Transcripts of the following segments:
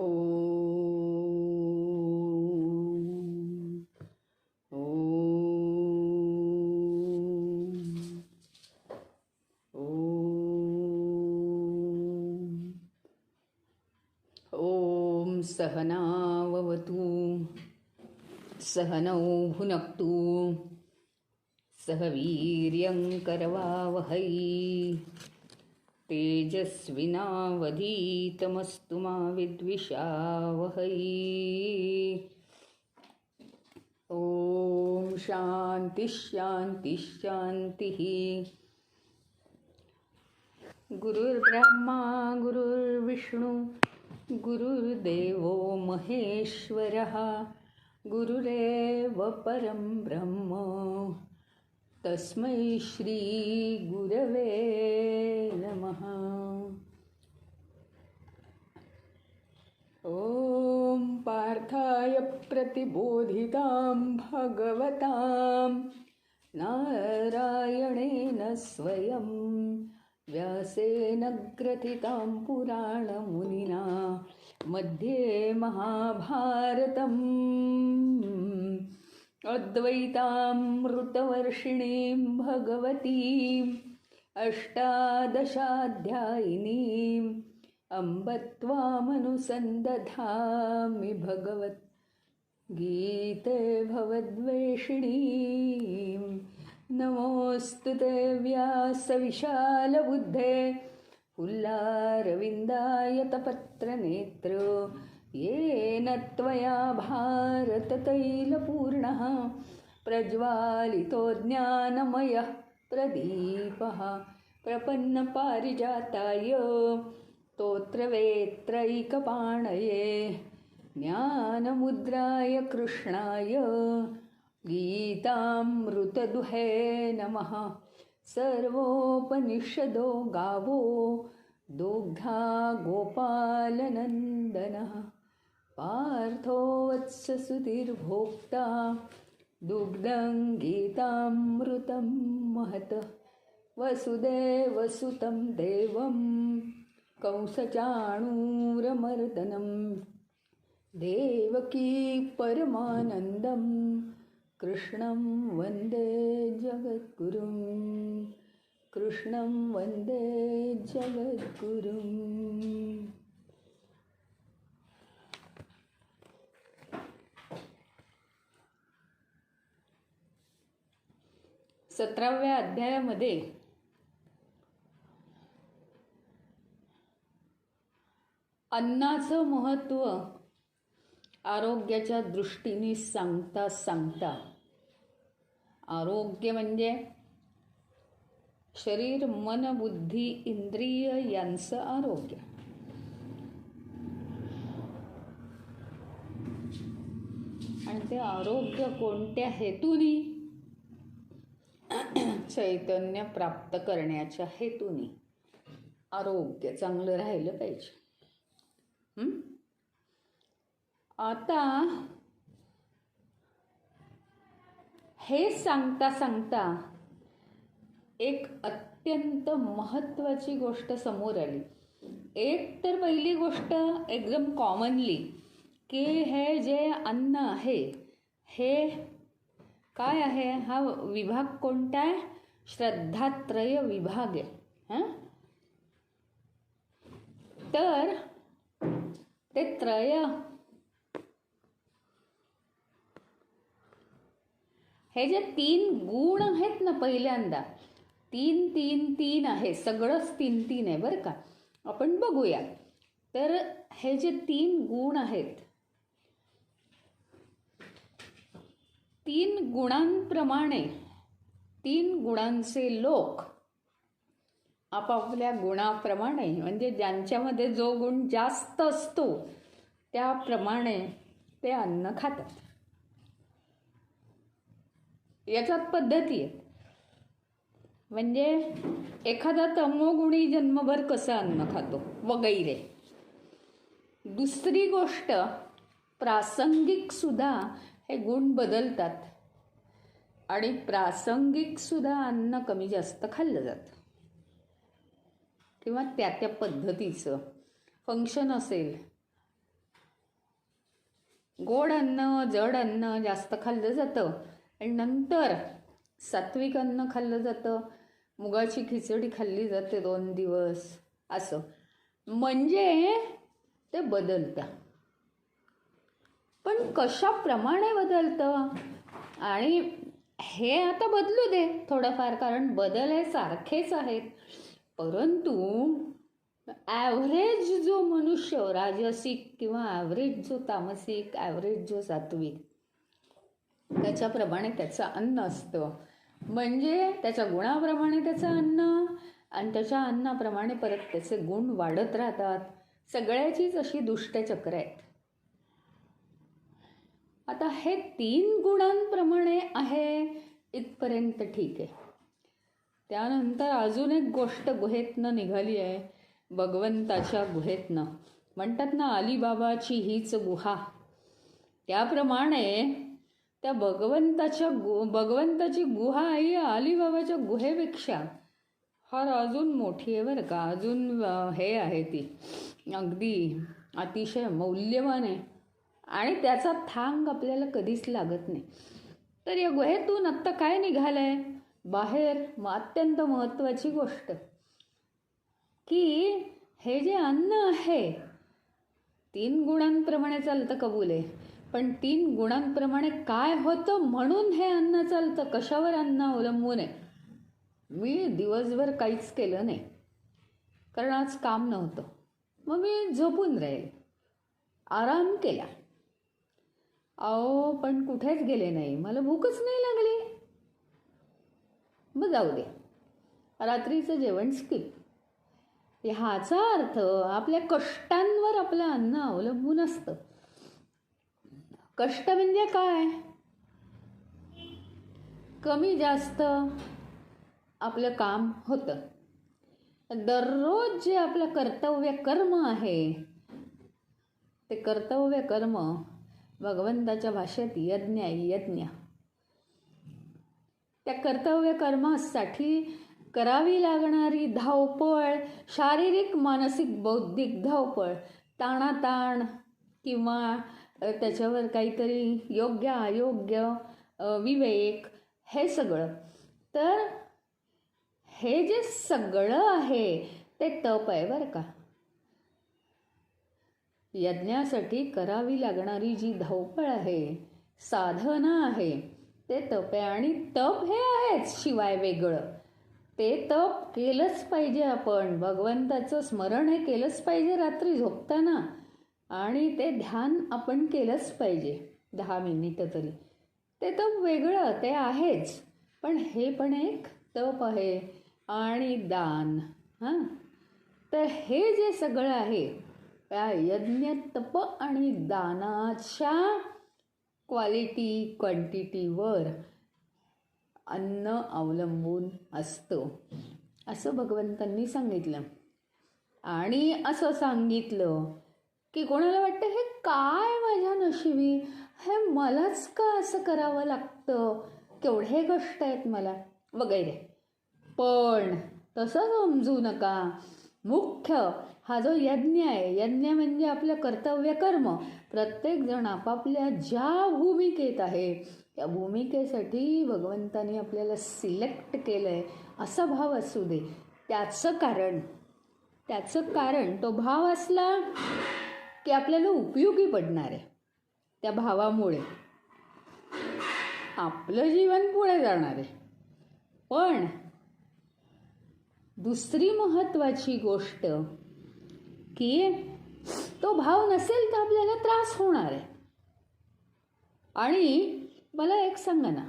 ओम ओम ओम ओम सहनाववतु सहनौ भुनक्तु सह वीर्यं करवावहै तेजस्विनावधीतमस्तु मा विद्विषावहै। ओम शांति शांति शांति। गुरुर्ब्रह्मा गुरुर्विष्णू गुरुर्देवो महेश्वरः गुरुरेव परं ब्रह्म तस्मै श्री गुरवे नमः। ओम पार्थाय प्रतिबोधितां भगवतां नारायणेन स्वयं व्यासेन ग्रथितां पुराणमुनिना मध्ये महाभारतम् अद्वैतामृतवर्षिणीं भगवतीम् अष्टादशाध्यायिनीम् अम्ब त्वामनुसन्दधामि भगवद्गीते भवद्वेषिणीम्। नमोऽस्तु ते व्यासविशालबुद्धे फुल्लारविन्दायतपत्रनेत्र येन त्वया भारततैलपूर्णः प्रज्वालितो ज्ञानमयः प्रदीपः प्रपन्नपारिजाताय स्तोत्रवेत्रैकपाणये ज्ञानमुद्राय कृष्णाय गीतामृतदुहे नमः। सर्वोपनिषदो गावो दुग्धा गोपालनन्दनः पार्थो वत्स सुधीर्भोक्ता दुग्धं गीतामृतं महत्। वसुदेवसुतं देवं कंसचाणूरमर्दनं देवकी परमानन्दं कृष्णं वन्दे जगद्गुरुं कृष्णं वन्दे जगद्गुरुं। 17व्या अध्यायामध्ये अन्नाचं महत्त्व आरोग्याच्या दृष्टीने सांगता सांगता, आरोग्य म्हणजे शरीर मन बुद्धी इंद्रिय यांचं आरोग्य, आणि ते आरोग्य कोणत्या हेतूनी? चैतन्य प्राप्त करण्याच्या हेतूनी आरोग्य चांगलं राहिलं पाहिजे। आता हे सांगता सांगता एक अत्यंत महत्त्वाची गोष्ट समोर आली। एक तर पहिली गोष्ट एकदम कॉमनली की हे जे अन्न आहे हे काय आहे? हा विभाग कोणता आहे? श्रद्धात्रय विभाग आहे। तर ते त्रय हे जे 3 गुण आहेत ना, पहिल्यांदा 3 3 3 आहे, सगळंच 3 3 आहे बरं का। आपण बघूया। तर हे जे 3 गुण आहेत, 3 गुणांप्रमाणे 3 गुणांचे लोक आपापल्या गुणाप्रमाणे, म्हणजे ज्यांच्यामध्ये जो गुण जास्त असतो त्याप्रमाणे ते अन्न खातात। याच्यात पद्धती आहेत। म्हणजे एखादा तमोगुणी जन्मभर कसं अन्न खातो वगैरे। दुसरी गोष्ट, प्रासंगिक सुद्धा हे गुण बदलतात आणि प्रासंगिक सुद्धा अन्न कमी जास्त खाल्लं जातं किंवा त्या त्या पद्धतीचं फंक्शन असेल गोड अन्न, जड अन्न जास्त खाल्लं जातं आणि नंतर सात्विक अन्न खाल्लं जातं. मुगाची खिचडी खाल्ली जाते 2 दिवस असं. म्हणजे ते बदलतं. पण कशाप्रमाणे बदलतं आणि हे आता बदलू दे थोडंफार, कारण बदल हे सारखेच आहेत. परंतु ॲव्हरेज जो मनुष्य राजसिक किंवा ॲव्हरेज जो तामसिक, ॲव्हरेज जो सात्विक, त्याच्याप्रमाणे त्याचं अन्न असतं. म्हणजे त्याच्या गुणाप्रमाणे त्याचं अन्न आणि त्याच्या अन्नाप्रमाणे परत त्याचे गुण वाढत राहतात. सगळ्याचीच अशी दुष्टचक्र आहेत. आता हे 3 गुणांप्रमाणे आहे इथपर्यंत ठीक आहे. त्यानंतर अजून एक गोष्ट गुहेतनं निघाली आहे, भगवंताच्या गुहेतनं. म्हणतात ना अलीबाबाची हीच गुहा. त्याप्रमाणे त्या भगवंताची गुहा ही अलीबाबाच्या गुहेपेक्षा फार अजून मोठी आहे बरं का. अजून हे आहे ती अगदी अतिशय मौल्यवान आहे आणि त्याचा थांग आपल्याला कधीच लागत नाही. तर या गुहेतून आत्ता काय निघालं आहे बाहेर, अत्यंत महत्त्वाची गोष्ट, की हे जे अन्न आहे 3 गुणांप्रमाणे चालतं कबूल आहे, पण 3 गुणांप्रमाणे काय होतं म्हणून हे अन्न चालतं. कशावर अन्न अवलंबून आहे? मी दिवसभर काहीच केलं नाही कारण आज काम नव्हतं, मग मी झोपून राहिले, आराम केला. अहो पण कुठेच गेले नाही, मला भूकच नाही लागली, मग जाऊ दे, रात्रीचं जेवण स्किप. ह्याचा अर्थ आपल्या कष्टांवर आपलं अन्न अवलंबून असतं. कष्ट म्हणजे काय? कमी जास्त आपलं काम होतं. दररोज जे आपलं कर्तव्य कर्म आहे ते कर्तव्य कर्म भगवंताच्या भाषेत यज्ञ आहे. यज्ञ. त्या कर्तव्य कर्मासाठी करावी लागणारी धावपळ, शारीरिक मानसिक बौद्धिक धावपळ, ताणाताण किंवा त्याच्यावर काहीतरी योग्य अयोग्य विवेक, हे सगळं. तर हे जे सगळं आहे ते तप आहे बरं का. यज्ञासाठी करावी लागणारी जी धावपळ आहे, साधना आहे, ते तप आहे. आणि तप हे आहेच शिवाय वेगळं. ते तप केलंच पाहिजे आपण. भगवंताचं स्मरण हे केलंच पाहिजे रात्री झोपताना आणि ते ध्यान आपण केलंच पाहिजे 10 मिनिटं तरी. ते तप वेगळं ते आहेच, पण हे पण एक तप आहे. आणि दान. हां, तर हे जे सगळं आहे त्या यज्ञ तप आणि दानाच्या क्वालिटी क्वांटिटीवर अन्न अवलंबून असतं असं भगवंतांनी सांगितलं. आणि असं सांगितलं की कोणाला वाटतं हे काय माझ्या नशिबी, हे मलाच का असं करावं लागतं, केवढे कष्ट आहेत मला वगैरे. पण तसं समजू नका. मुख्य हा जो यज्ञ आहे, यज्ञ म्हणजे आपलं कर्तव्य कर्म. प्रत्येकजण आपापल्या ज्या भूमिकेत आहे त्या भूमिकेसाठी भगवंतानी आपल्याला सिलेक्ट केलं आहे असा भाव असू दे. त्याचं कारण तो भाव असला की आपल्याला उपयोगी पडणार आहे. त्या भावामुळे आपलं जीवन पुढे जाणार आहे. पण दुसरी महत्त्वाची गोष्ट की तो भाव नसेल तर आपल्याला त्रास होणार आहे. आणि मला एक सांगा ना,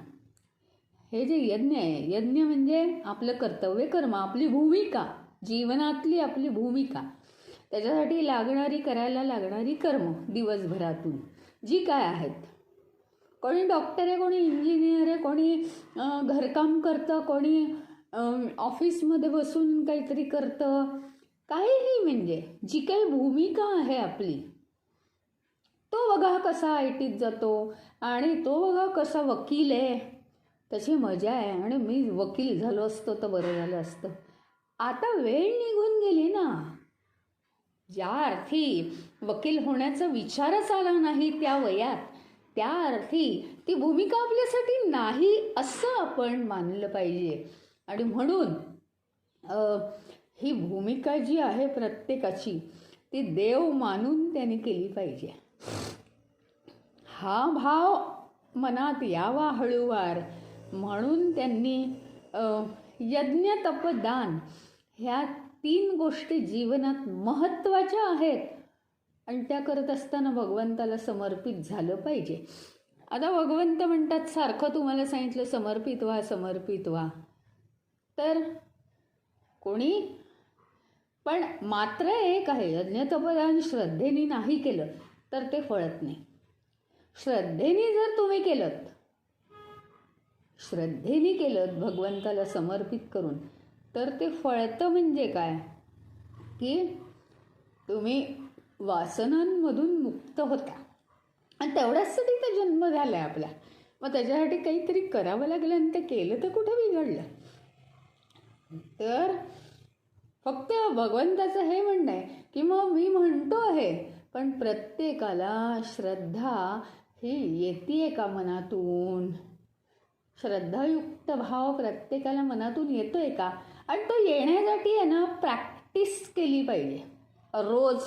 हे जे यज्ञ आहे, यज्ञ म्हणजे आपलं कर्तव्य कर्म, आपली भूमिका, जीवनातली आपली भूमिका, त्याच्यासाठी करायला लागणारी कर्म दिवसभरातून जी काय आहेत. कोणी डॉक्टर आहे, कोणी इंजिनियर आहे, कोणी घरकाम करतं, कोणी ऑफिसमध्ये बसून काहीतरी करतं, काहीही. म्हणजे जी काही भूमिका आहे आपली, तो बघा कसा ITत जातो आणि तो बघा कसा वकील आहे, त्याची मजा आहे. आणि मी वकील झालो असतो तर बरं झालं असतं. आता वेळ निघून गेली ना. ज्या अर्थी वकील होण्याचा विचारच आला नाही त्या वयात, त्या अर्थी ती भूमिका आपल्यासाठी नाही असं आपण मानलं पाहिजे. आणि म्हणून ही भूमिका जी आहे प्रत्येकाची ती देव मानून त्यांनी केली पाहिजे. हा भाव मनात यावा हळूवार म्हणून त्यांनी यज्ञ तपदान ह्या 3 गोष्टी जीवनात महत्त्वाच्या आहेत आणि त्या करत असताना भगवंताला समर्पित झालं पाहिजे. आता भगवंत म्हणतात सारखं तुम्हाला सांगितलं समर्पित व्हा समर्पित व्हा, तर कोणी पण मात्र एक आहे, यज्ञतपदान श्रद्धेने नाही केलं तर ते फळत नाही. श्रद्धेने जर तुम्ही केलं, श्रद्धेने केलं भगवंताला समर्पित करून, तर ते फळतं. म्हणजे काय की तुम्ही वासनांमधून मुक्त होता आणि तेवढ्याचसाठी तर जन्म झाला आहे आपला. मग त्याच्यासाठी काहीतरी करावं लागलं आणि ते केलं तर कुठं बिघडलं. तर फक्त भगवंताचं हे म्हणणं आहे की मग मी म्हणतो आहे पण प्रत्येकाला श्रद्धा ही येते का मनातून, श्रद्धायुक्त भाव प्रत्येकाला मनातून येतोय का. आणि तो येण्यासाठी आहे ना प्रॅक्टिस केली पाहिजे, रोज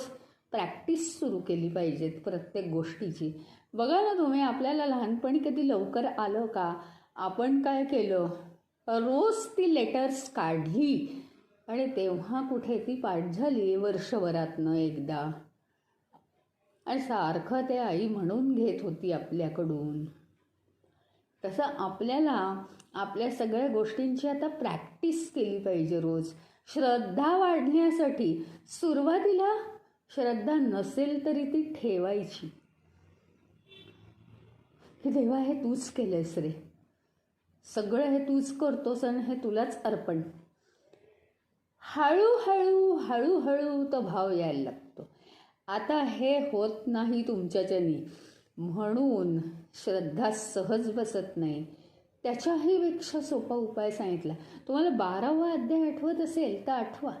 प्रॅक्टिस सुरू केली पाहिजे प्रत्येक गोष्टीची. बघा ना तुम्ही, आपल्याला लहानपणी कधी लवकर आलं का. आपण काय केलं, रोज ती लेटर्स काढली आणि तेव्हा कुठे ती पाठ झाली वर्षभरातनं एकदा, आणि सारखं ते आई म्हणून घेत होती आपल्याकडून. तसं आपल्याला आपल्या सगळ्या गोष्टींची आता प्रॅक्टिस केली पाहिजे रोज. श्रद्धा वाढण्यासाठी सुरुवातीला श्रद्धा नसेल तरी ती ठेवायची की देवा हे तूच केलंयस रे, सगळं हे तूच करतोस आणि हे तुलाच अर्पण. हळूहळू हळूहळू तो भाव यायला लागतो. आता हे होत नाही तुमच्याच्यानी म्हणून श्रद्धा सहज बसत नाही. त्याच्याही पेक्षा सोपा उपाय सांगितला. तुम्हाला 12वा अध्याय आठवत असेल तर आठवा.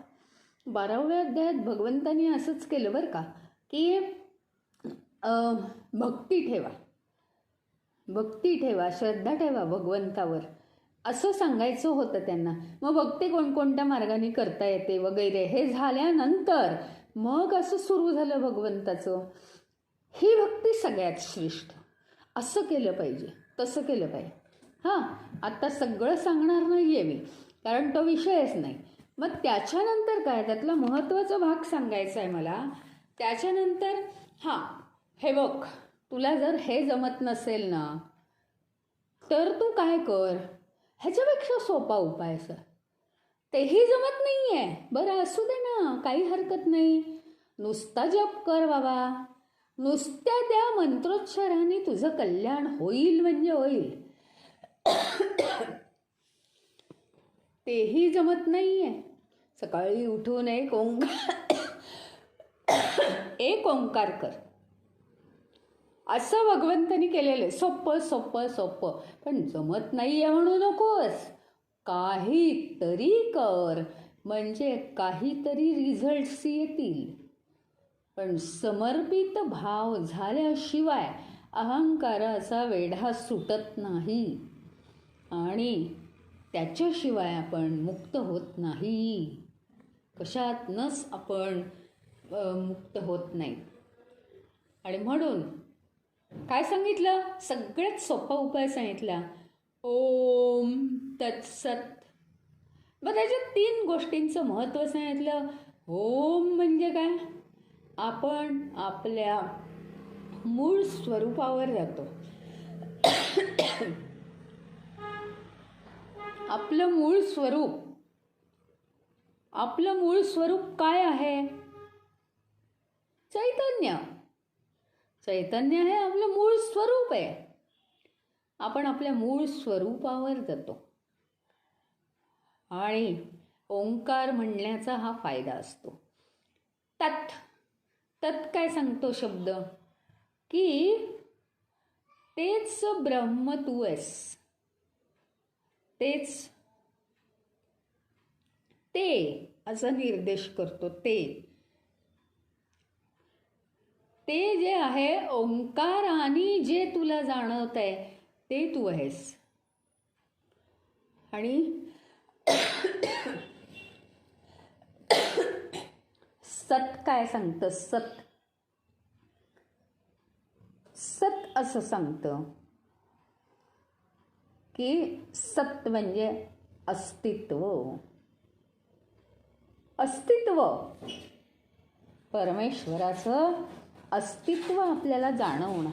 12व्या अध्यायात भगवंतानी असंच केलं बरं का, की भक्ती ठेवा, भक्ती ठेवा, श्रद्धा ठेवा भगवंतावर असं सांगायचं होतं त्यांना. मग भक्ती कोणकोणत्या मार्गाने करता येते वगैरे हे झाल्यानंतर मग असं सुरू झालं भगवंताचं, ही भक्ती सगळ्यात श्रेष्ठ, असं केलं पाहिजे, तसं केलं पाहिजे. हां, आता सगळं सांगणार नाही आहे मी कारण तो विषयच नाही. मग त्याच्यानंतर काय, त्यातला महत्त्वाचा भाग सांगायचा आहे मला. त्याच्यानंतर हां, हे बघ, तुला जर हे जमत नसेल ना तर तू काय कर, ह्याच्यापेक्षा सोपा उपाय सर, तेही जमत नाही आहे बरं असू दे ना, काही हरकत नाही, नुसता जप कर बाबा, नुसत्या त्या मंत्रोच्चाराने तुझं कल्याण होईल म्हणजे होईल. तेही जमत नाही आहे, सकाळी उठून एक ओंकार कर, असं भगवंतानी केलेलं आहे. सोपं सोपं सोपं, पण जमत नाही आहे म्हणू नकोस, काहीतरी कर म्हणजे काहीतरी रिझल्ट्स येतील. पण समर्पित भाव झाल्याशिवाय अहंकाराचा वेढा सुटत नाही आणि त्याच्याशिवाय आपण मुक्त होत नाही, कशातनंच आपण मुक्त होत नाही. आणि म्हणून काय सांगितलं, सगळ्यात सोपा उपाय सांगितला, ओम तत्सत. मग त्याच्यात 3 गोष्टींचं महत्त्व सांगितलं. ओम म्हणजे काय, आपण आपल्या मूळ स्वरूपावर जातो. आपलं मूळ स्वरूप काय आहे, चैतन्य. चैतन्य हे आपलं मूळ स्वरूप आहे. आपण आपल्या मूळ स्वरूपावर जातो आणि ओंकार म्हणण्याचा हा फायदा असतो. तत् काय सांगतो शब्द, की तेच ब्रह्म तू आहेस, तेच ते असा निर्देश करतो. ते ते जे आहे ओंकाराने जे तुला जाणवत आहे ते तू आहेस. आणि सत काय सांगतं? सत सत असं सांगतं की सत म्हणजे अस्तित्व. अस्तित्व, परमेश्वराचं अस्तित्व आपल्याला जाणवणं.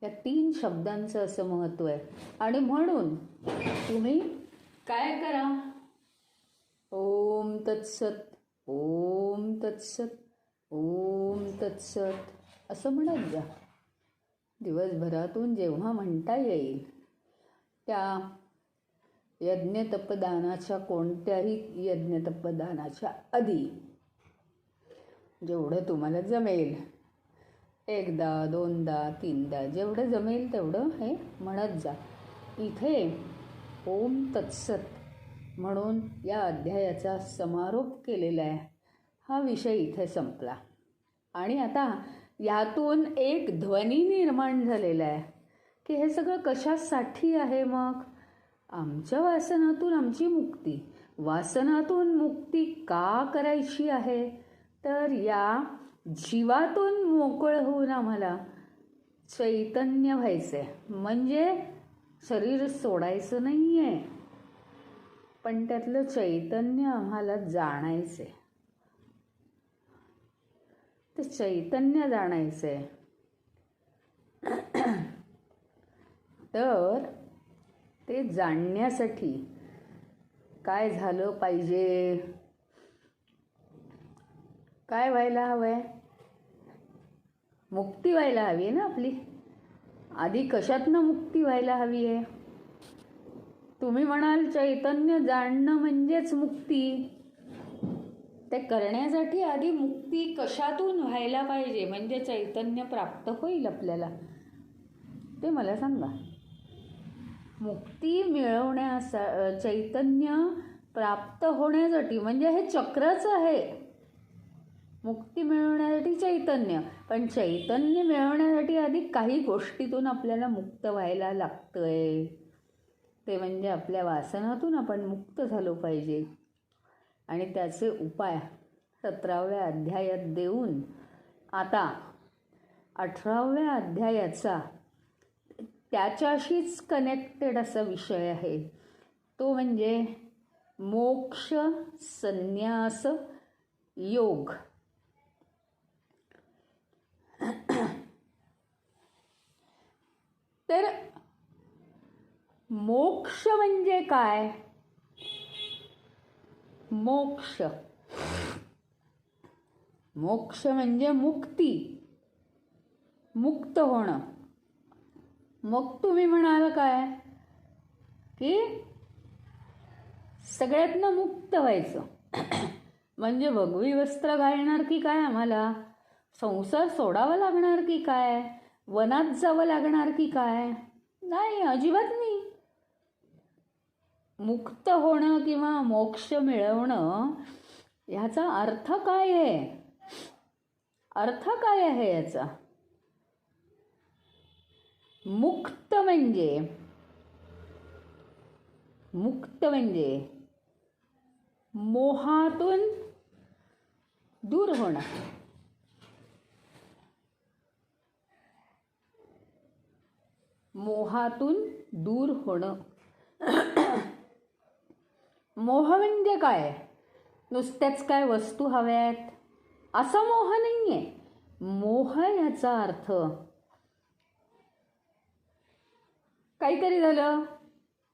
या 3 शब्दांचं असं महत्त्व आहे. आणि म्हणून तुम्ही काय करा? ओम तत्सत, ओम तत्सत, ओम तत्सत असं म्हणत जा. दिवसभरातून जेव्हा म्हणता येईल त्या यज्ञतपदानाच्या, कोणत्याही यज्ञतपदानाच्या आधी जेवढं तुम्हाला जमेल, 1दा 2दा 3दा जेवढं जमेल तेवढं हे म्हणत जा. इथे ओम तत्सत म्हणून या अध्यायाचा समारोप केलेला आहे. हा विषय इथे संपला. आणि आता यातून एक ध्वनी निर्माण झालेला आहे की हे सगळं कशासाठी आहे? मग आमच्या वासनातून आमची मुक्ती. वासनातून मुक्ती का करायची आहे? तर या जीवातून मोकळं होऊन आम्हाला चैतन्य व्हायचं आहे. म्हणजे शरीर सोडायचं नाही आहे, पण त्यातलं चैतन्य आम्हाला जाणायचं आहे. ते चैतन्य जाणायचं आहे. तर ते जाणण्यासाठी काय झालं पाहिजे? काय व्हायला हवं आहे? मुक्ती व्हायला हवी आहे ना आपली. आधी कशातनं मुक्ती व्हायला हवी आहे? तुम्ही म्हणाल चैतन्य जाणणं म्हणजेच मुक्ती. ते करण्यासाठी आधी मुक्ती कशातून व्हायला पाहिजे म्हणजे चैतन्य प्राप्त होईल आपल्याला? ते मला सांगा. मुक्ती मिळवण्यासाठी, चैतन्य प्राप्त होण्यासाठी, म्हणजे हे चक्रच आहे. मुक्ती मिळवण्यासाठी चैतन्य, पण चैतन्य मिळवण्यासाठी आधी काही गोष्टीतून आपल्याला मुक्त व्हायला लागतंय. ते म्हणजे आपल्या वासनातून आपण मुक्त झालो पाहिजे. आणि त्याचे उपाय 17व्या अध्यायात देऊन आता 18व्या अध्यायाचा त्याच्याशीच कनेक्टेड असा विषय आहे. तो म्हणजे मोक्ष संन्यास योग. तर मोक्ष म्हणजे काय? मोक्ष, मोक्ष म्हणजे मुक्ती, मुक्त होणं. मग तुम्ही म्हणाल काय की सगळ्यातनं मुक्त व्हायचं म्हणजे भगवी वस्त्र घालणार की काय? आम्हाला संसार सोडावा लागणार की काय? वनात जावं लागणार की काय? नाही, अजिबात नाही. मुक्त होणं किंवा मोक्ष मिळवणं ह्याचा अर्थ काय आहे? अर्थ काय आहे याचा? मुक्त म्हणजे, मुक्त म्हणजे मोहातून दूर होणं. मोहातून दूर होणं. मोह म्हणजे काय? नुसत्याच काय वस्तू हव्यात असा मोह नाही आहे. मोह याचा अर्थ काहीतरी झालं,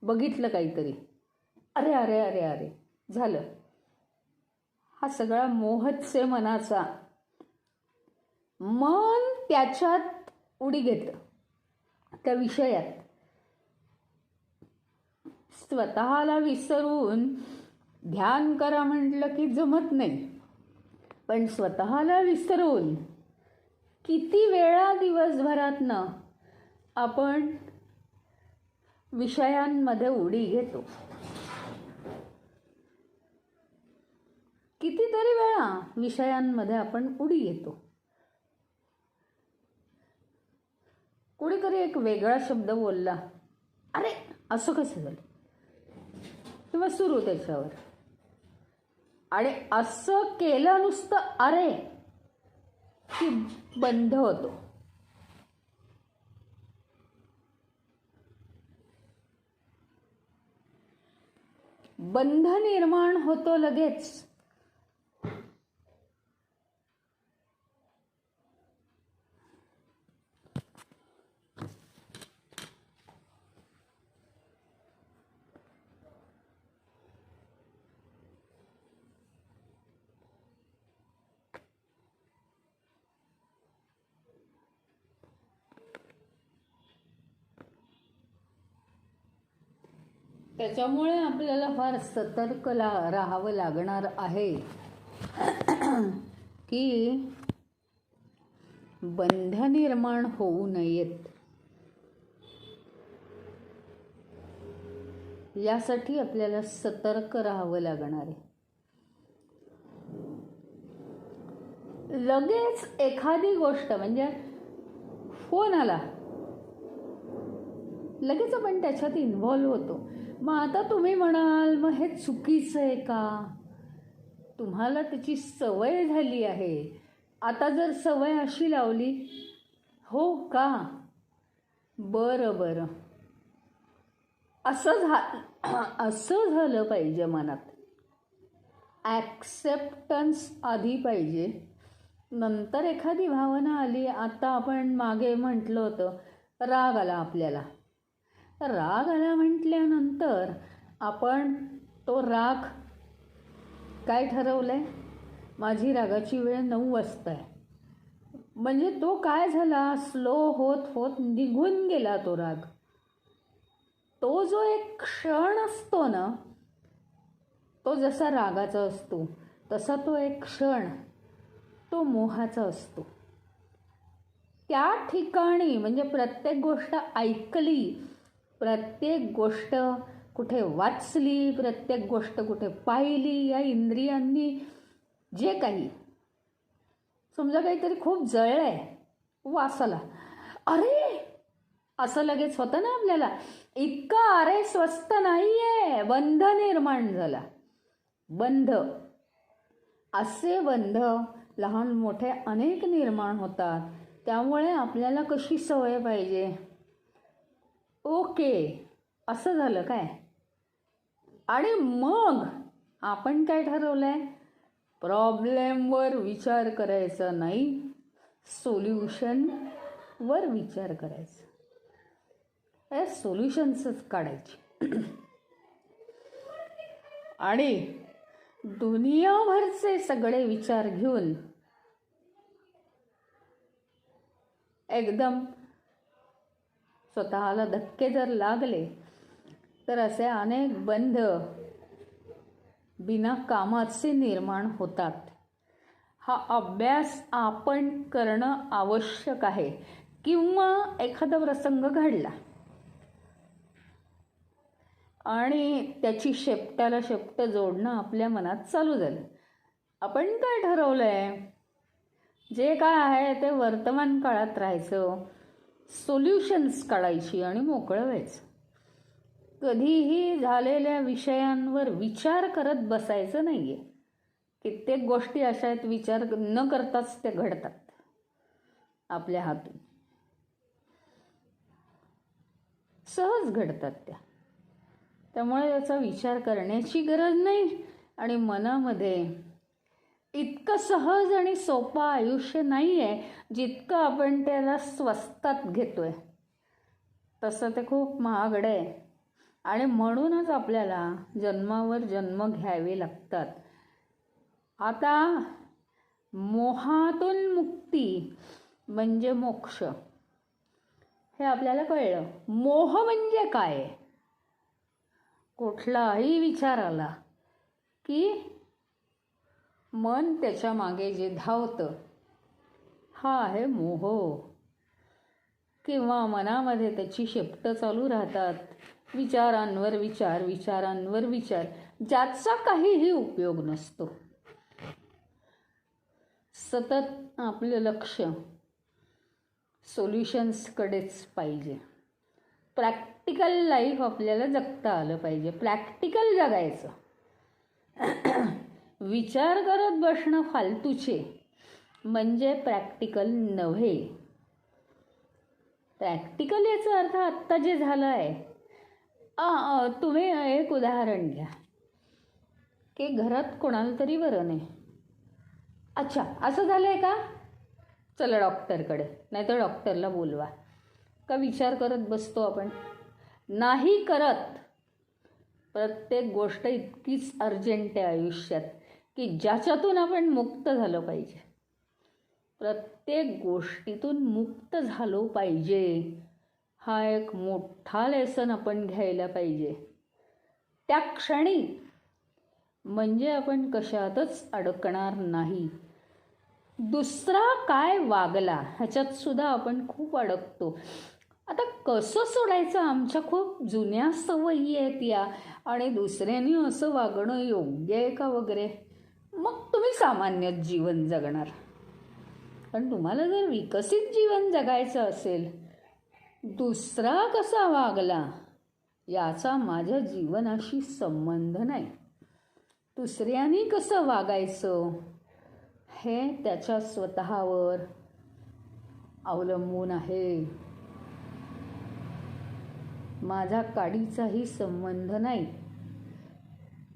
बघितलं काहीतरी, अरे अरे अरे अरे झालं. हा सगळा मोहच आहे मनाचा. मन त्याच्यात उडी घेतं, त्या विषयात. स्वतःला विसरून ध्यान करा म्हटलं की जमत नाही. पण स्वतःला विसरून किती वेळा दिवसभरातनं आपण विषयांमध्ये उडी घेतो. कितीतरी वेळा विषयांमध्ये आपण उडी येतो. कुणीतरी एक वेगळा शब्द बोलला, अरे असं कसं झालं, किंवा सुरू त्याच्यावर, आणि असं केलं नुसतं अरे की बंध होतो. बंध निर्माण होतो लगेच. त्याच्यामुळे आपल्याला फार सतर्क राहावं लागणार आहे की बंध निर्माण होऊ नयेत. यासाठी आपल्याला सतर्क राहावं लागणार आहे. लगेच एखादी गोष्ट म्हणजे फोन आला, लगेच आपण त्याच्यात इन्व्हॉल्व होतो. मग आता तुम्ही म्हणाल, मग हे चुकीचं आहे का? तुम्हाला त्याची सवय झाली आहे. आता जर सवय अशी लावली, हो का, बरं बरं, असं झालं पाहिजे मनात. ॲक्सेप्टन्स आधी पाहिजे, नंतर एखादी भावना आली. आता आपण मागे म्हटलं होतं, राग आला आपल्याला. राग आला म्हटल्यानंतर आपण तो राग काय ठरवलंय, माझी रागाची वेळ 9 वाजता आहे. म्हणजे तो काय झाला, स्लो होत होत निघून गेला तो राग. तो जो एक क्षण असतो ना, तो जसा रागाचा असतो तसा तो एक क्षण तो मोहाचा असतो. त्या ठिकाणी म्हणजे प्रत्येक गोष्ट ऐकली, प्रत्येक गोष्ट कुठे वाचली, प्रत्येक गोष्ट कुठे पाहिली, या इंद्रियांनी जे काही, समजा काहीतरी खूप जळलंय, वास आला, अरे असं लगेच होतं ना आपल्याला. इतका अरे स्वस्त नाहीये, बंध निर्माण झाला. बंध, असे बंध लहान मोठे अनेक निर्माण होतात. त्यामुळे आपल्याला कशी सवय पाहिजे, ओके असं झालं काय, आणि मग आपण काय ठरवलंय, प्रॉब्लेमवर विचार करायचा नाही, सोल्युशनवर विचार करायचा. सोल्युशन्सच काढायची. आणि दुनियाभरचे सगळे विचार घेऊन एकदम स्वतःला धक्के जर लागले तर असे अनेक बंध बिना कामाचे निर्माण होतात. हा अभ्यास आपण करणं आवश्यक आहे. किंवा एखादा प्रसंग घडला आणि त्याची शेपटाला शेपट जोडणं आपल्या मनात चालू झालं. आपण काय ठरवलंय, जे काय आहे ते वर्तमान काळात राहायचं, सोल्युशन्स काढायची आणि मोकळं व्हायचं. कधीही झालेल्या विषयांवर विचार करत बसायचं नाहीये. कित्येक गोष्टी अशा आहेत, विचार न करताच त्या घडतात आपल्या हातून, सहज घडतात त्या. त्यामुळे त्याचा विचार करण्याची गरज नाही. आणि मनामध्ये इतकं सहज आणि सोपं आयुष्य नाही आहे, जितकं आपण त्याला स्वस्तात घेतोय तसं ते खूप महागडं आहे. आणि म्हणूनच आपल्याला जन्मावर जन्म घ्यावे लागतात. आता मोहातून मुक्ती म्हणजे मोक्ष हे आपल्याला कळलं. मोह म्हणजे काय, कुठलाही विचार आला की मन त्याच्या मागे जे धावतं, हा आहे मोह. किंवा मनामध्ये त्याची शेपटं चालू राहतात, विचारांवर विचार, विचारांवर विचार, ज्याचा काहीही उपयोग नसतो. सतत आपलं लक्ष सोल्युशन्सकडेच पाहिजे. प्रॅक्टिकल लाईफ आपल्याला जगता आलं पाहिजे. प्रॅक्टिकल जगायचं. विचार करत बसणं फालतूचे म्हणजे प्रॅक्टिकल नव्हे. प्रॅक्टिकल याचा अर्थ आत्ता जे झालं आहे. तुम्ही एक उदाहरण घ्या की घरात कोणाला तरी बरं नाही. अच्छा, असं झालं आहे का, चला डॉक्टरकडे, नाही तर डॉक्टरला बोलवा. का विचार करत बसतो आपण? नाही करत. प्रत्येक गोष्ट इतकीच अर्जंट आहे आयुष्यात की ज्याच्यातून आपण मुक्त झालं पाहिजे. प्रत्येक गोष्टीतून मुक्त झालो पाहिजे. हा एक मोठा लेसन आपण घ्यायला पाहिजे त्या क्षणी. म्हणजे आपण कशातच अडकणार नाही. दुसरा काय वागला ह्याच्यात सुद्धा आपण खूप अडकतो. आता कसं सोडायचं? आमच्या खूप जुन्या सवयी आहेत या, आणि दुसऱ्यांनी असं वागणं योग्य आहे का वगैरे. मग तुम्ही सामान्य जीवन जगणार. पण तुम्हाला जर विकसित जीवन जगायचं असेल, दुसरा कसा वागला याचा माझ्या जीवनाशी संबंध नाही. दुसऱ्यांनी कसं वागायचं हे त्याच्या स्वतःवर अवलंबून आहे. माझा काडीचाही संबंध नाही.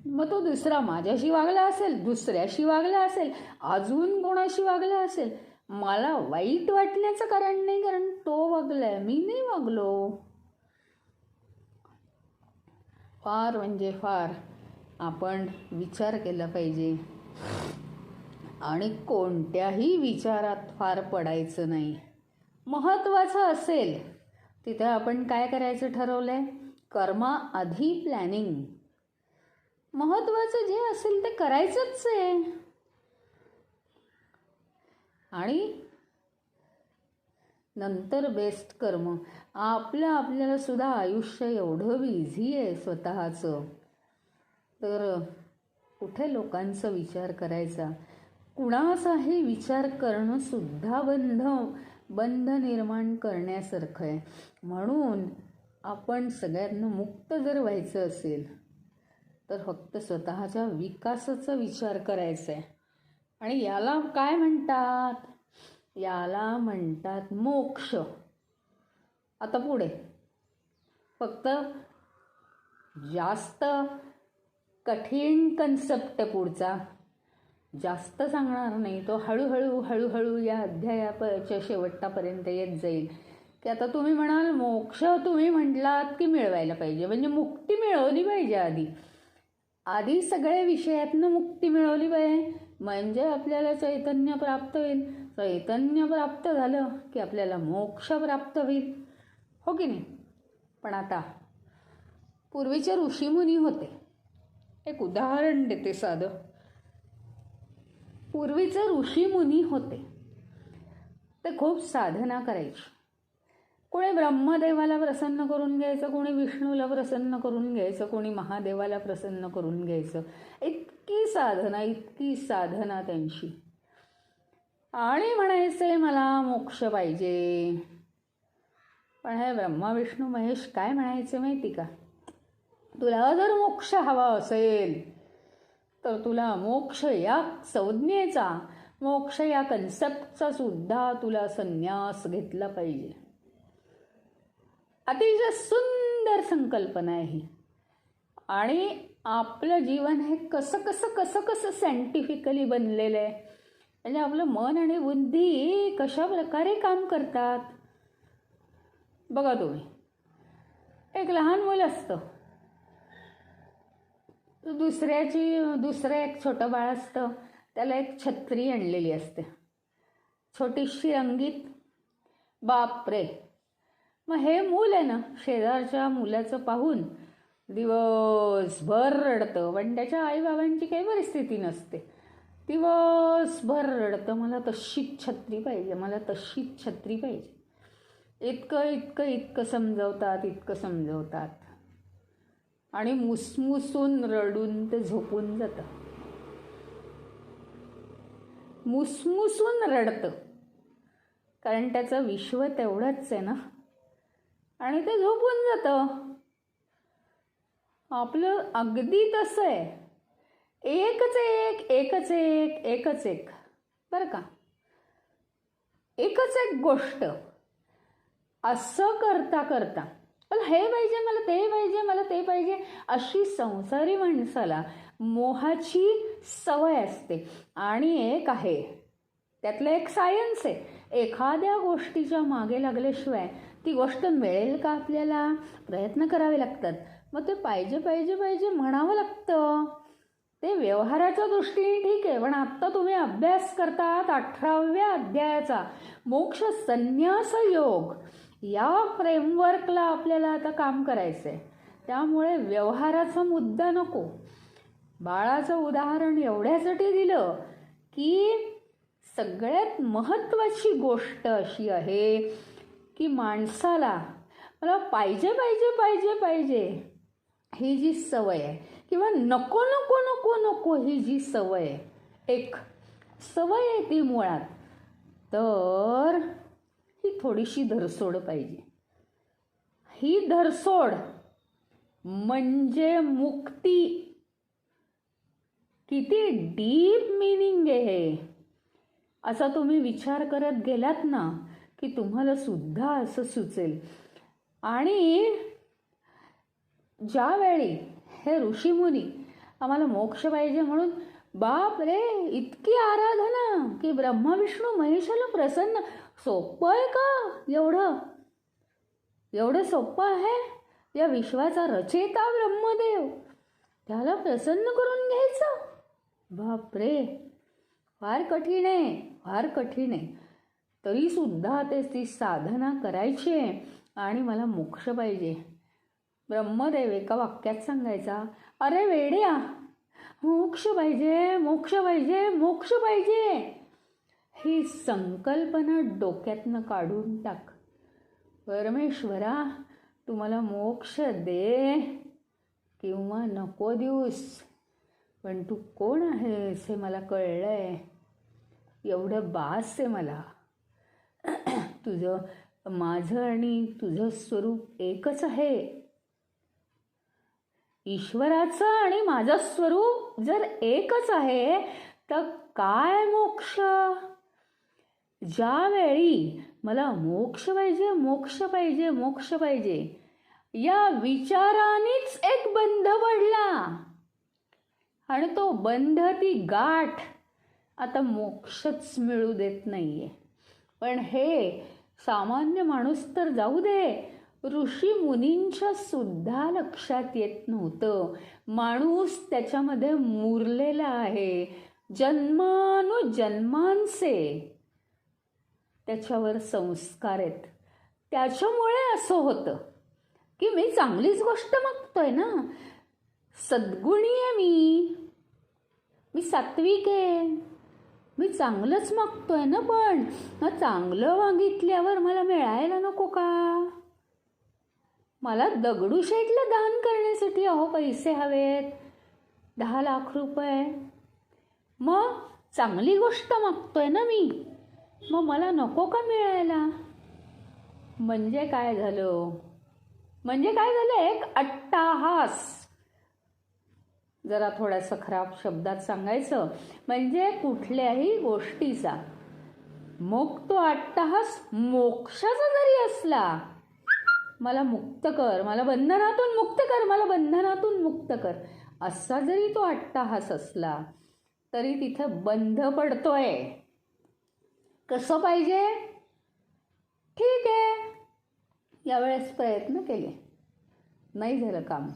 मग तो दुसरा माझ्याशी वागला असेल, दुसऱ्याशी वागला असेल, अजून कोणाशी वागला असेल, मला वाईट वाटण्याचं कारण नाही, कारण तो वागलाय, मी नाही वागलो. फार म्हणजे फार आपण विचार केला पाहिजे. आणि कोणत्याही विचारात फार पडायचं नाही. महत्त्वाचं असेल तिथे आपण काय करायचं ठरवलं आहे? कर्मा आधी प्लॅनिंग. महत्त्वाचं जे असेल ते करायचंच आहे. आणि नंतर बेस्ट कर्म. आपल्याला सुद्धा आयुष्य एवढं बिझी आहे स्वतःचं, तर कुठे लोकांचा विचार करायचा? कुणाचाही विचार करणं सुद्धा बंध निर्माण करण्यासारखं आहे. म्हणून आपण सगळ्यांना मुक्त जर व्हायचं असेल तर फक्त स्वतःच्या विकासाचा विचार करायचा आहे. आणि याला काय म्हणतात? याला म्हणतात मोक्ष. आता पुढे फक्त जास्त कठीण कन्सेप्ट पुढचा जास्त सांगणार नाही. तो हळूहळू या अध्यायाच्या शेवटापर्यंत येत जाईल. की आता तुम्ही म्हणाल मोक्ष तुम्ही म्हटलात की मिळवायला पाहिजे, म्हणजे मुक्ती मिळवली पाहिजे. आधी सगळ्या विषयातनं मुक्ती मिळवली पाहिजे, म्हणजे आपल्याला चैतन्य प्राप्त होईल. चैतन्य प्राप्त झालं की आपल्याला मोक्ष प्राप्त होईल, हो की नाही? पण आता पूर्वीचे ऋषीमुनी होते. एक उदाहरण देते साधं. पूर्वीचे ऋषीमुनी होते ते खूप साधना करायचे. कोणी ब्रह्मदेवाला प्रसन्न करून घ्यायचं, कोणी विष्णूला प्रसन्न करून घ्यायचं, कोणी महादेवाला प्रसन्न करून घ्यायचं. इतकी साधना त्यांची. आणि म्हणायचे मला मोक्ष पाहिजे. पण हे ब्रह्मा विष्णू महेश काय म्हणायचे माहिती का? तुला जर मोक्ष हवा असेल तर तुला मोक्ष या संज्ञेचा, मोक्ष या कन्सेप्टचा सुद्धा तुला संन्यास घेतला पाहिजे. अतिशय सुंदर संकल्पना आहे ही. आणि आपलं जीवन हे कसं सायंटिफिकली बनलेलं आहे. म्हणजे आपलं मन आणि बुद्धी कशा प्रकारे काम करतात बघा तुम्ही. एक लहान मुलं असतं, दुसरं एक छोटं बाळ असतं, त्याला एक छत्री आणलेली असते, छोटीशी रंगीत. बापरे, मग हे मूल आहे ना, शेजारच्या मुलाचं पाहून दिवसभर रडतं. पण त्याच्या आईबाबांची काही परिस्थिती नसते. दिवसभर रडतं, मला तशीच छत्री पाहिजे, मला तशीच छत्री पाहिजे. इतकं समजवतात आणि मुसमुसून रडून ते झोपून जातं. मुसमुसून रडतं, कारण त्याचं विश्व तेवढंच आहे ना, आणि ते झोपून जातं. आपलं अगदी तसं आहे. एकच एक, एकच एक, एकच एक, बरं का. एकच एक गोष्ट असं करता करता मला हे पाहिजे, मला ते पाहिजे, मला ते पाहिजे, अशी संसारी माणसाला मोहाची सवय असते. आणि एक आहे, त्यातलं एक सायन्स आहे, एखाद्या गोष्टीच्या मागे लागल्याशिवाय ती गोष्ट मिळेल का आपल्याला, प्रयत्न करावे लागतात. मग ते पाहिजे पाहिजे पाहिजे म्हणावं लागतं. ते व्यवहाराच्या दृष्टीने ठीक आहे, पण आत्ता तुम्ही अभ्यास करतात 18व्या अध्यायाचा मोक्ष संन्यास योग, या फ्रेमवर्कला आपल्याला आता काम करायचं आहे. त्यामुळे व्यवहाराचा मुद्दा नको. बाळाचं उदाहरण एवढ्यासाठी दिलं की सगळ्यात महत्त्वाची गोष्ट अशी आहे की माणसाला मला पाहिजे पाहिजे पाहिजे पाहिजे ही जी सवय आहे, किंवा नको नको नको नको ही जी सवय आहे, एक सवय आहे ती मुळात, तर ही थोडीशी धरसोड पाहिजे. ही धरसोड म्हणजे मुक्ती. किती डीप मिनिंग आहे हे. असा तुम्ही विचार करत गेलात ना की तुम्हाला सुद्धा असं सुचेल. आणि ज्यावेळी हे ऋषीमुनी आम्हाला मोक्ष पाहिजे म्हणून बाप रे इतकी आराधना की ब्रह्मा विष्णू महेशाला प्रसन्न, सोपं आहे का एवढं? एवढं सोपं आहे? या विश्वाचा रचयिता ब्रह्मदेव, त्याला प्रसन्न करून घ्यायचं? बाप रे, फार कठीण आहे, फार कठीण आहे. तरीसुद्धा ती साधना करायची आहे आणि मला मोक्ष पाहिजे. ब्रह्मदेव एका वाक्यात सांगायचा, अरे वेड्या, मोक्ष पाहिजे, मोक्ष पाहिजे, मोक्ष पाहिजे. ही संकल्पना डोक्यातनं काढून टाक. परमेश्वरा, तुम्हाला मोक्ष दे किंवा नको देऊस, पण तू कोण आहेस हे मला कळलंय. एवढं बास आहे मला. तुझं, माझं आणि तुझं स्वरूप एकच आहे. ईश्वराचं आणि माझं स्वरूप जर एकच आहे तर काय मोक्ष? ज्यावेळी मला मोक्ष पाहिजे, मोक्ष पाहिजे, मोक्ष पाहिजे या विचारानेच एक बंध पडला, आणि तो बंध, ती गाठ आता मोक्षच मिळू देत नाहीये. पण हे सामान्य माणूस तर जाऊ दे, ऋषी मुनींच्या सुद्धा लक्षात येत नव्हतं. माणूस त्याच्यामध्ये मुरलेला आहे. जन्मानुजन्मांचे त्याच्यावर संस्कार आहेत. त्याच्यामुळे असं होतं की मी चांगलीच गोष्ट मागतोय ना, सद्गुणी आहे मी सात्विक आहे, मी चांगलंच मागतोय ना, पण चांगलं मागितल्यावर मला मिळायला नको का? मला दगडूशेठला दान करण्यासाठी पैसे हवेत, 10 लाख रुपये. मग चांगली गोष्ट मागतोय ना मी, मग मला नको का मिळायला? म्हणजे काय झालं? एक अट्टाहास. जरा थोडासा खराब शब्दात सांगायचं म्हणजे कुठल्याही गोष्टीचा, मग तो अट्टाहास मोक्षाचा जरी असला, मला मुक्त कर, मला बंधनातून मुक्त कर, मला बंधनातून मुक्त कर, असा जरी तो अट्टाहास असला तरी तिथं बंध पडतोय. कसं पाहिजे? ठीक आहे, यावेळेस प्रयत्न केले, नाही झालं काम,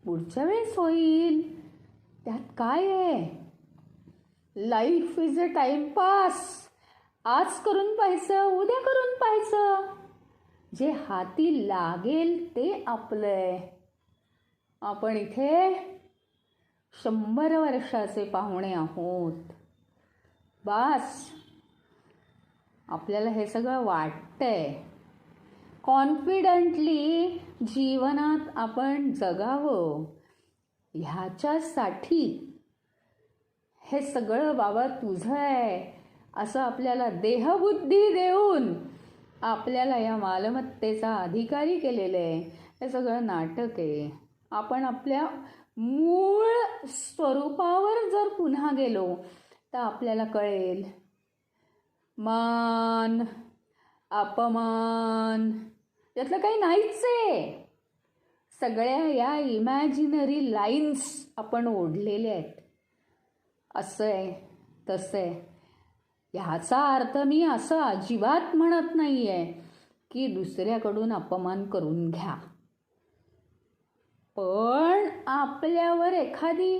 पुढच्या वेळेस होईल. त्यात काय आहे? Life is a timepass. आज करून पाहायचं, उद्या करून पाहायचं, जे हाती लागेल ते आपलंय. आपण इथे 100 वर्षाचे पाहुणे आहोत. बास, आपल्याला हे सगळं वाटतंय. कॉन्फिडंटली जीवनात आपण जगावं ह्याच्यासाठी हे सगळं बाबा तुझं आहे असं आपल्याला देहबुद्धी देऊन आपल्याला या मालमत्तेचा अधिकारी केलेलं आहे. हे सगळं नाटक आहे. आपण आपल्या मूळ स्वरूपावर जर पुन्हा गेलो तर आपल्याला कळेल मान अपमान यातलं काही नाहीच आहे. सगळ्या या इमॅजिनरी लाईन्स आपण ओढलेल्या आहेत. असं आहे तसं आहे. ह्याचा अर्थ मी असं अजिबात म्हणत नाही आहे की दुसऱ्याकडून अपमान करून घ्या. पण आपल्यावर एखादी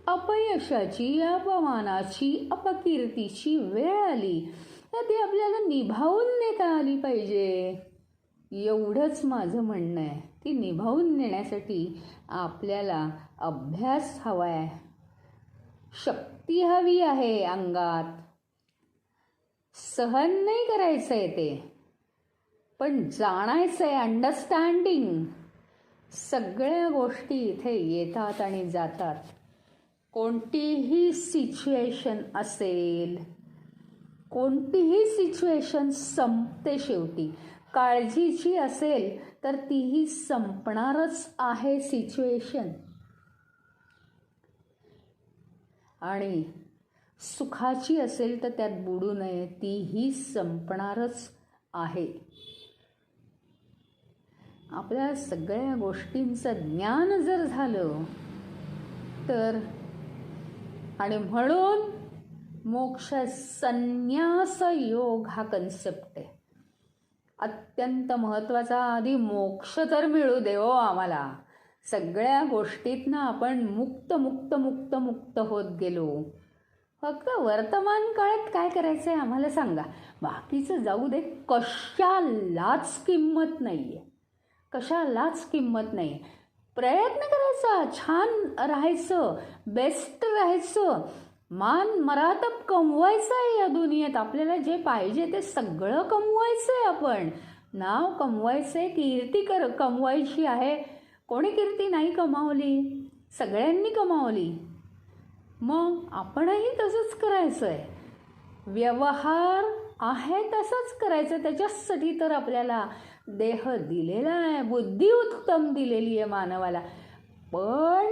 अपयशाची, अपमानाची, अपकीर्तीची वेळ आली तर ती आपल्याला निभावून नेता आली पाहिजे. एवढंच माझं म्हणणं आहे. ती निभावून नेण्यासाठी आपल्याला अभ्यास हवा आहे, शक्ती हवी आहे अंगात. सहन नाही करायचं आहे ते, पण जाणायचं आहे. अंडरस्टँडिंग. सगळ्या गोष्टी इथे येतात आणि जातात. कोणतीही सिच्युएशन असेल, कोणतीही सिच्युएशन संपते शेवटी. काळजीची असेल तर तीही संपणारच आहे सिच्युएशन. आणि सुखाची असेल तर त्यात बुडू नये, तीही संपणारच आहे. आपल्या सगळ्या गोष्टींचं ज्ञान जर झालं तर, आणि म्हणून मोक्ष संन्यास योग हा कन्सेप्ट आहे अत्यंत महत्त्वाचा. आधी मोक्ष तर मिळू दे हो आम्हाला. सगळ्या गोष्टीतनं आपण मुक्त मुक्त मुक्त मुक्त होत गेलो. फक्त वर्तमान काळात काय करायचं आहे आम्हाला सांगा. बाकीचं जाऊ दे. कशालाच किंमत नाही आहे, कशालाच किंमत नाही. प्रयत्न करायचा, छान राहायचं, बेस्ट राहायचं, मान मरातब कमवायचं आहे या दुनियेत. आपल्याला जे पाहिजे ते सगळं कमवायचं आहे. आपण नाव कमवायचं आहे, कीर्ती कमवायची आहे. कोणी कीर्ती नाही कमावली, सगळ्यांनी कमावली. मग आपणही तसंच करायचं आहे. व्यवहार आहे तसंच करायचं. त्याच्यासाठी तर आपल्याला देह दिलेला आहे, बुद्धी उत्तम दिलेली आहे मानवाला. पण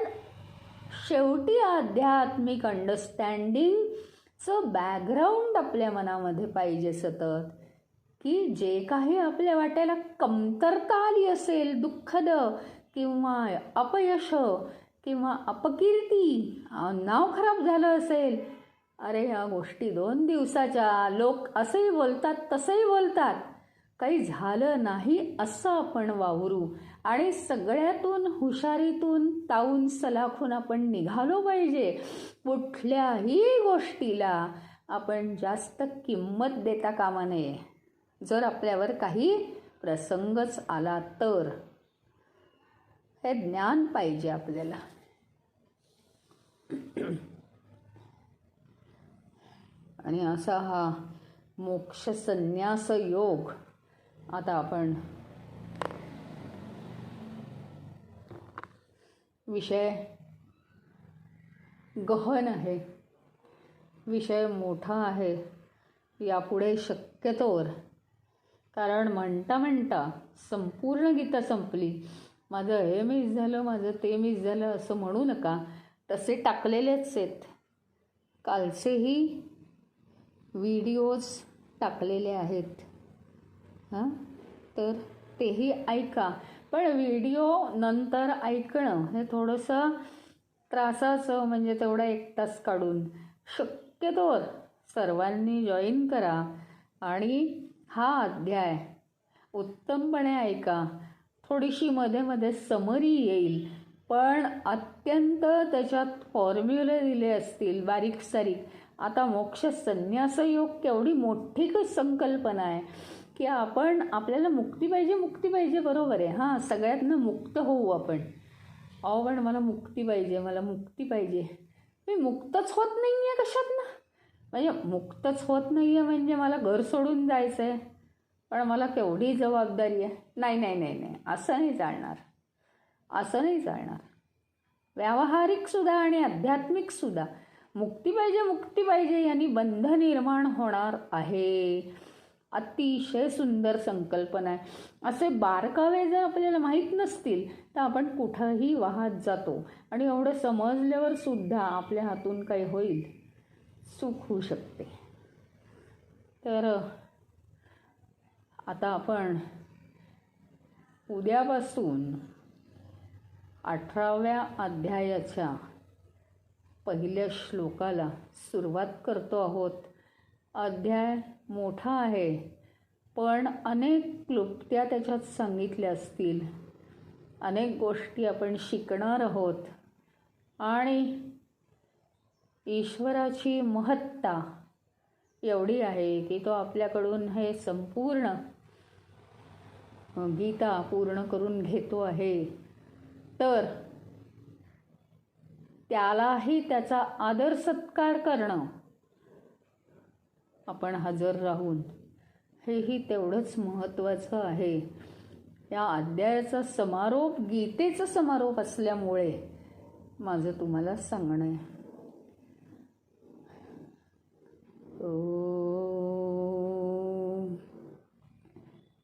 शेवटी आध्यात्मिक अंडरस्टँडिंगचं बॅकग्राऊंड आपल्या मनामध्ये पाहिजे सतत. की जे काही आपल्या वाट्याला कमतरता आली असेल, दुःखद किंवा अपयश किंवा अपकीर्ती, नाव खराब झालं असेल, अरे ह्या गोष्टी 2 दिवसाच्या. लोक असंही बोलतात तसंही बोलतात. काही झालं नाही असं आपण वावरू आणि सगळ्यातून हुशारीतून तावून सलाखून आपण निघालो पाहिजे. कुठल्याही गोष्टीला आपण जास्त किंमत देता कामा नये. जर आपल्यावर काही प्रसंगच आला तर हे ज्ञान पाहिजे आपल्याला. आणि असा हा मोक्ष संन्यास योग आता आपण विषय गहन आहे, विषय मोठा आहे. यापुढे शक्यतोवर, कारण म्हणता म्हणता संपूर्ण गीता संपली. माझं हे मिस झालं, माझं ते मिस झालं असं म्हणू नका. तसे टाकलेलेच आहेत. कालचेही व्हिडिओज टाकलेले आहेत हां, तर तेही ऐका. पण व्हिडिओ नंतर ऐकणं हे थोडंसं त्रासाचं. म्हणजे तेवढा 1 तास काढून शक्यतोवर सर्वांनी जॉईन करा आणि हा अध्याय उत्तमपणे ऐका. थोडीशी मध्ये मध्ये समरी येईल, पण अत्यंत त्याच्यात फॉर्म्युले दिले असतील बारीक सारीक. आता मोक्ष संन्यास योग केवढी मोठी संकल्पना आहे की आपण, आपल्याला मुक्ती पाहिजे, मुक्ती पाहिजे. बरोबर आहे. हां, सगळ्यातनं मुक्त होऊ आपण. अहो पण मला मुक्ती पाहिजे, मला मुक्ती पाहिजे. मी मुक्तच होत नाही आहे कशातनं. म्हणजे मुक्तच होत नाही आहे म्हणजे मला घर सोडून जायचं आहे, पण मला केवढी जबाबदारी आहे. नाही नाही नाही नाही, असं नाही चालणार, असं नाही चालणार. व्यावहारिकसुद्धा आणि आध्यात्मिकसुद्धा. मुक्ती पाहिजे यांनी बंध निर्माण होणार आहे. अतिशय सुंदर संकल्पना आहे. असे बारकावे जर आपल्याला माहीत नसतील तर आपण कुठंही वाहत जातो आणि एवढं समजल्यावर सुद्धा आपल्या हातून काही होईल, चूक होऊ शकते. तर आता आपण उद्यापासून 18व्या अध्यायाच्या पहिल्या श्लोकाला सुरुवात करतो आहोत. अध्याय मोठा आहे, पण अनेक क्लुप्त्या त्याच्यात सांगितल्या असतील. अनेक गोष्टी आपण शिकणार आहोत आणि ईश्वराची महत्ता एवढी आहे की तो आपल्याकडून हे संपूर्ण गीता पूर्ण करून घेतो आहे. तर त्यालाही त्याचा आदर सत्कार करणं, आपण हजर राहून, हेही तेवढंच महत्त्वाचं आहे. या अध्यायाचा समारोप गीतेचा समारोप असल्यामुळे माझं तुम्हाला सांगणं आहे.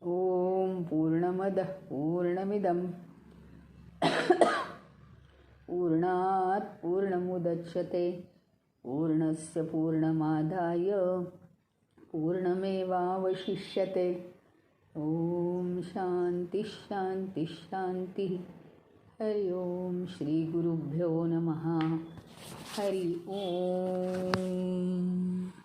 ओम पूर्णमदः पूर्णमिदं पूर्णात् पूर्णमुदच्यते पूर्णस्य पूर्णमादाय पूर्णमेवावशिष्यते. ओम शांती शांती शांती. हरि ओम. श्री गुरुभ्यो नमः. हरि ओम.